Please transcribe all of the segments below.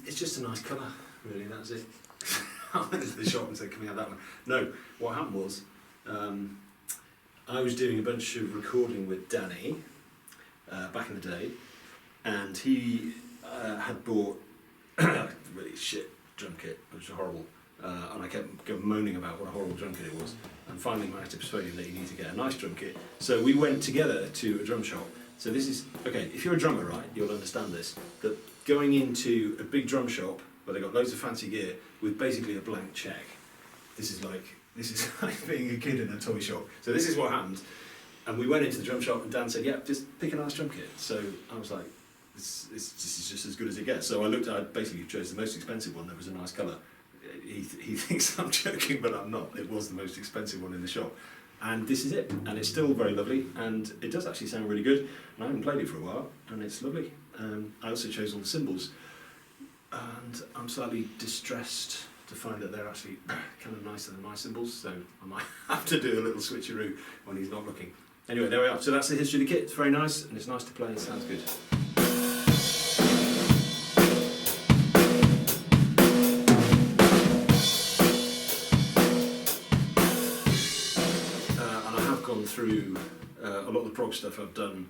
It's just a nice colour, really, that's it. I went into the shop and said, can we have that one? No, what happened was, I was doing a bunch of recording with Danny back in the day, and he had bought really shit drum kit, which was horrible, and I kept moaning about what a horrible drum kit it was, and finally managed to persuade him that he needed to get a nice drum kit. So we went together to a drum shop. So this is, okay, if you're a drummer, right, you'll understand this, that going into a big drum shop where they've got loads of fancy gear with basically a blank check, this is like being a kid in a toy shop. So this is what happened. And we went into the drum shop and Dan said, yeah, just pick a nice drum kit. So I was like, this is just as good as it gets. So I basically chose the most expensive one that was a nice colour. He thinks I'm joking, but I'm not. It was the most expensive one in the shop. And this is it. And it's still very lovely. And it does actually sound really good. And I haven't played it for a while. And it's lovely. I also chose all the cymbals. And I'm slightly distressed to find that they're actually kind of nicer than my cymbals. So I might have to do a little switcheroo when he's not looking. Anyway, there we are. So that's the history of the kit. It's very nice. And it's nice to play. It sounds good. Through a lot of the prog stuff I've done,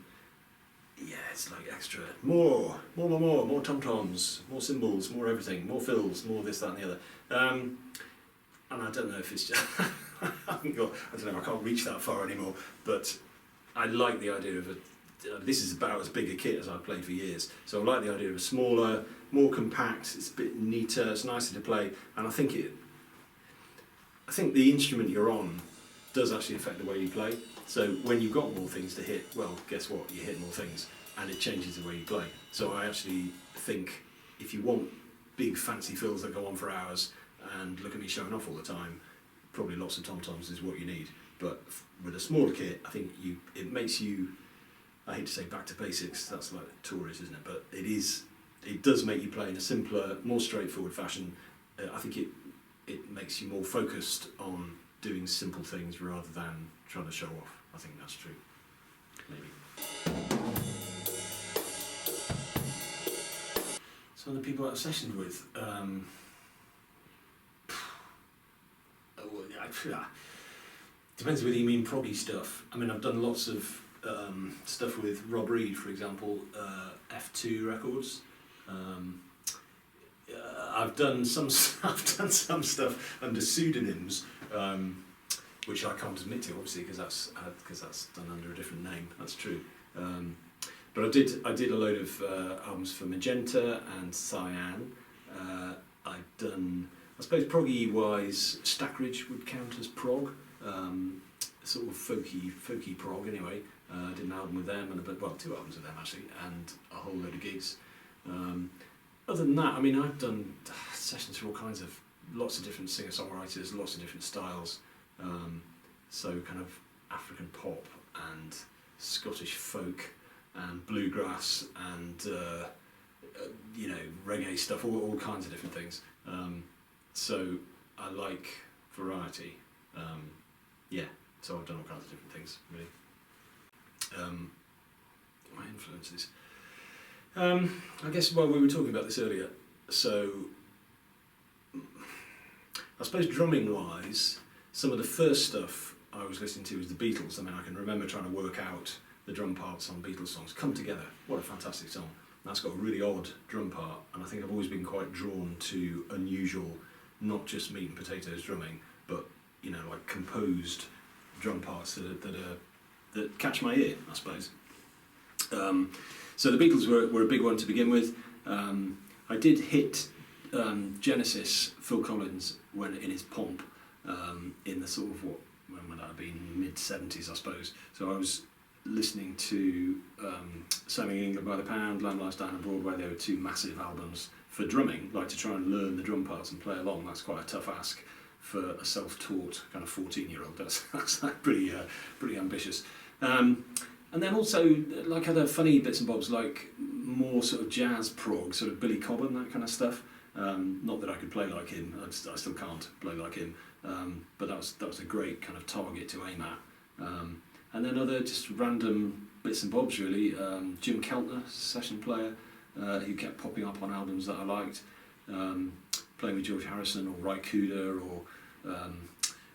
yeah, it's like extra, more tom-toms, more cymbals, more everything, more fills, more this, that and the other. And I don't know if it's just, I can't reach that far anymore, but I like the idea of this is about as big a kit as I've played for years, so I like the idea of a smaller, more compact, it's a bit neater, it's nicer to play, and I think the instrument you're on does actually affect the way you play. So when you've got more things to hit, well, guess what? You hit more things, and it changes the way you play. So I actually think if you want big fancy fills that go on for hours, and look at me showing off all the time, probably lots of tom-toms is what you need. But with a smaller kit, I think it makes you, I hate to say back to basics, that's like tourist, isn't it? But it does make you play in a simpler, more straightforward fashion. I think it makes you more focused on doing simple things rather than trying to show off. I think that's true. Maybe. Some of the people I've sessioned with, depends whether you mean proggy stuff. I mean, I've done lots of stuff with Rob Reed, for example, F2 records. I've done some stuff under pseudonyms, which I can't admit to, obviously, because that's done under a different name. That's true. But I did a load of albums for Magenta and Cyan. I've done, I suppose, proggy-wise, Stackridge would count as prog, sort of folky prog. Anyway, I did an album with them and two albums with them actually, and a whole load of gigs. Other than that, I mean, I've done sessions for all kinds of, lots of different singer-songwriters, lots of different styles. So kind of African pop and Scottish folk and bluegrass and reggae stuff, all kinds of different things. So I like variety. So I've done all kinds of different things, really. My influences. I guess we were talking about this earlier. So I suppose drumming-wise, some of the first stuff I was listening to was the Beatles. I mean, I can remember trying to work out the drum parts on Beatles songs. Come Together, what a fantastic song. That's got a really odd drum part, and I think I've always been quite drawn to unusual, not just meat and potatoes drumming, but like composed drum parts that catch my ear, I suppose. So the Beatles were a big one to begin with. I did hit Genesis, Phil Collins, when in his pomp, in the sort of when would that have been, mid-70s, I suppose. So I was listening to Sailing England by the Pound, Lamb Lies Down on Broadway. They were two massive albums for drumming, like to try and learn the drum parts and play along. That's quite a tough ask for a self-taught kind of 14-year-old. That's like pretty ambitious. And then also like other funny bits and bobs, like more sort of jazz prog, sort of Billy Cobham, that kind of stuff. Not that I could play like him, I still can't play like him, but that was a great kind of target to aim at. And then other just random bits and bobs really. Jim Keltner, session player, who kept popping up on albums that I liked. Playing with George Harrison or Ry Cooder or,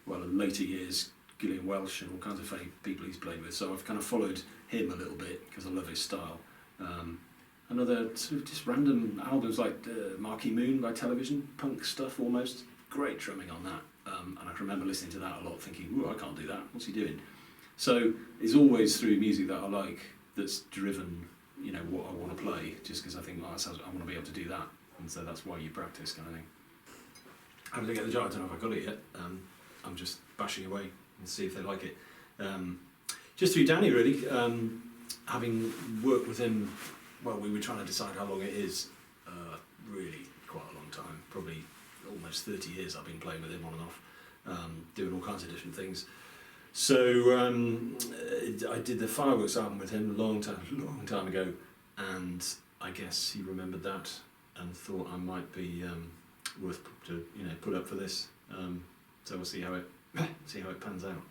well, in later years, Gillian Welsh and all kinds of funny people he's played with. So I've kind of followed him a little bit because I love his style. Another sort of just random albums like Marquee Moon by Television, punk stuff almost. Great drumming on that. And I can remember listening to that a lot thinking, ooh, I can't do that, what's he doing? So it's always through music that I like that's driven, you know, what I want to play, just because I think, oh, I want to be able to do that. And so that's why you practice, kind of thing. How did I get the job? I don't know if I got it yet. I'm just bashing away and see if they like it. Just through Danny, really. Having worked with him, well, we were trying to decide how long it is. Really quite a long time, probably almost 30 years I've been playing with him on and off, doing all kinds of different things. So I did the Fireworks album with him a long time ago, and I guess he remembered that and thought I might be worth to put up for this. So we'll see how it pans out.